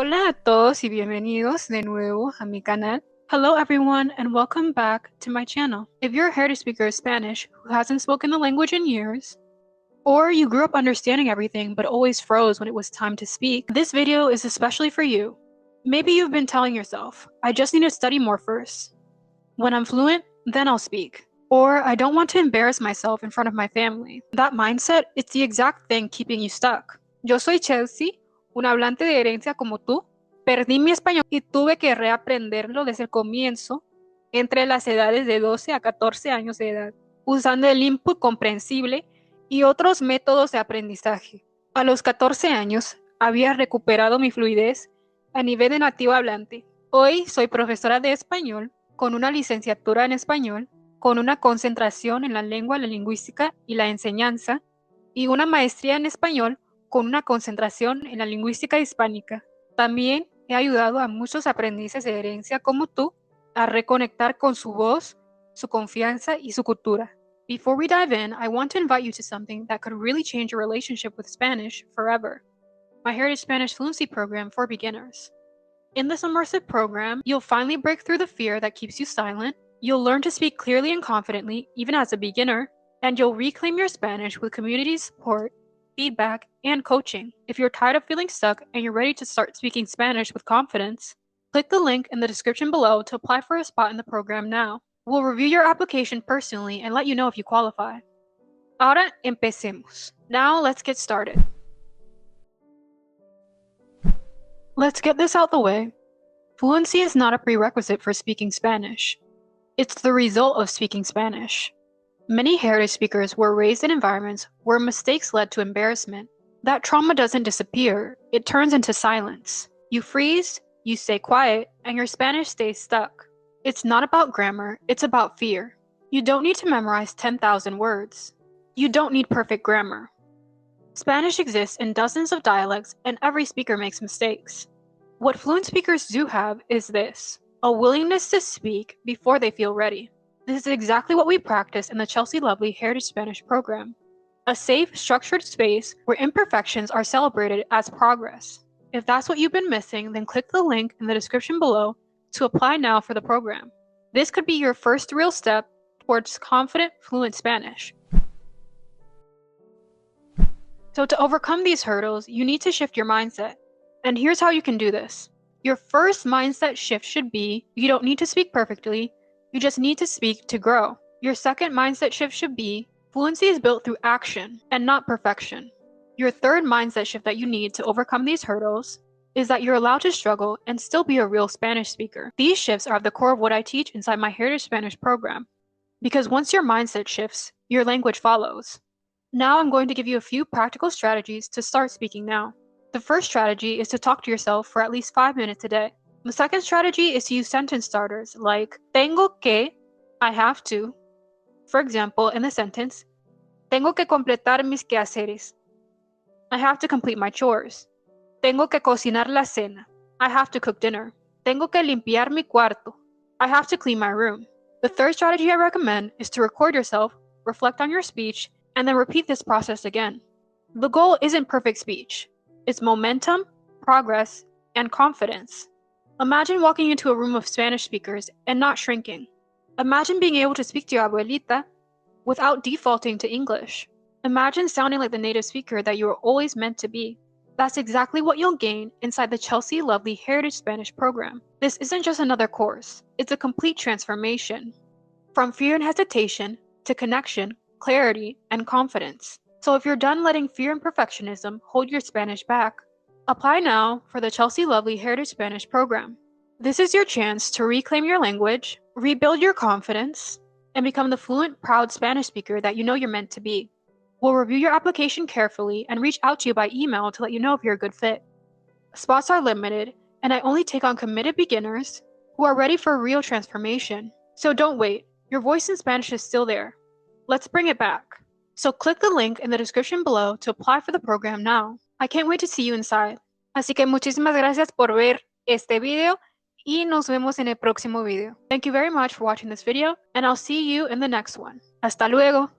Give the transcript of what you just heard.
Hola a todos y bienvenidos de nuevo a mi canal. Hello everyone and welcome back to my channel. If you're here to speak Spanish who hasn't spoken the language in years, or you grew up understanding everything but always froze when it was time to speak, this video is especially for you. Maybe you've been telling yourself, I just need to study more first. When I'm fluent, then I'll speak. Or I don't want to embarrass myself in front of my family. That mindset, it's the exact thing keeping you stuck. Yo soy Chelsea, un hablante de herencia como tú. Perdí mi español y tuve que reaprenderlo desde el comienzo, entre las edades de 12 a 14 años de edad, usando el input comprensible y otros métodos de aprendizaje. A los 14 años, había recuperado mi fluidez a nivel de nativo hablante. Hoy soy profesora de español, con una licenciatura en español, con una concentración en la lengua, la lingüística y la enseñanza, y una maestría en español con una concentración en la lingüística hispánica. También he ayudado a muchos aprendices de herencia como tú a reconectar con su voz, su confianza y su cultura. Before we dive in, I want to invite you to something that could really change your relationship with Spanish forever. My Heritage Spanish Fluency Program for Beginners. In this immersive program, you'll finally break through the fear that keeps you silent, you'll learn to speak clearly and confidently, even as a beginner, and you'll reclaim your Spanish with community support, feedback, and coaching. If you're tired of feeling stuck and you're ready to start speaking Spanish with confidence, click the link in the description below to apply for a spot in the program now. We'll review your application personally and let you know if you qualify. Ahora empecemos. Now let's get started. Let's get this out the way. Fluency is not a prerequisite for speaking Spanish. It's the result of speaking Spanish. Many heritage speakers were raised in environments where mistakes led to embarrassment. That trauma doesn't disappear, it turns into silence. You freeze, you stay quiet, and your Spanish stays stuck. It's not about grammar, it's about fear. You don't need to memorize 10,000 words. You don't need perfect grammar. Spanish exists in dozens of dialects, and every speaker makes mistakes. What fluent speakers do have is this: a willingness to speak before they feel ready. This is exactly what we practice in the Chelsea Lovely Heritage Spanish program. A safe, structured space where imperfections are celebrated as progress. If that's what you've been missing, then click the link in the description below to apply now for the program. This could be your first real step towards confident, fluent Spanish. So to overcome these hurdles, you need to shift your mindset. And here's how you can do this. Your first mindset shift should be, you don't need to speak perfectly, you just need to speak to grow. Your second mindset shift should be, fluency is built through action and not perfection. Your third mindset shift that you need to overcome these hurdles is that you're allowed to struggle and still be a real Spanish speaker. These shifts are at the core of what I teach inside my Heritage Spanish program. Because once your mindset shifts, your language follows. Now I'm going to give you a few practical strategies to start speaking now. The first strategy is to talk to yourself for at least 5 minutes a day. The second strategy is to use sentence starters like tengo que, I have to. For example, in the sentence, tengo que completar mis quehaceres. I have to complete my chores. Tengo que cocinar la cena. I have to cook dinner. Tengo que limpiar mi cuarto. I have to clean my room. The third strategy I recommend is to record yourself, reflect on your speech, and then repeat this process again. The goal isn't perfect speech. It's momentum, progress, and confidence. Imagine walking into a room of Spanish speakers and not shrinking. Imagine being able to speak to your abuelita without defaulting to English. Imagine sounding like the native speaker that you were always meant to be. That's exactly what you'll gain inside the Chelsea Lovely Heritage Spanish program. This isn't just another course, it's a complete transformation. From fear and hesitation to connection, clarity, and confidence. So if you're done letting fear and perfectionism hold your Spanish back, apply now for the Chelsea Lovely Heritage Spanish program. This is your chance to reclaim your language, rebuild your confidence, and become the fluent, proud Spanish speaker that you know you're meant to be. We'll review your application carefully and reach out to you by email to let you know if you're a good fit. Spots are limited, and I only take on committed beginners who are ready for real transformation. So don't wait, your voice in Spanish is still there. Let's bring it back. So click the link in the description below to apply for the program now. I can't wait to see you inside. Así que muchísimas gracias por ver este video y nos vemos en el próximo video. Thank you very much for watching this video, and I'll see you in the next one. Hasta luego!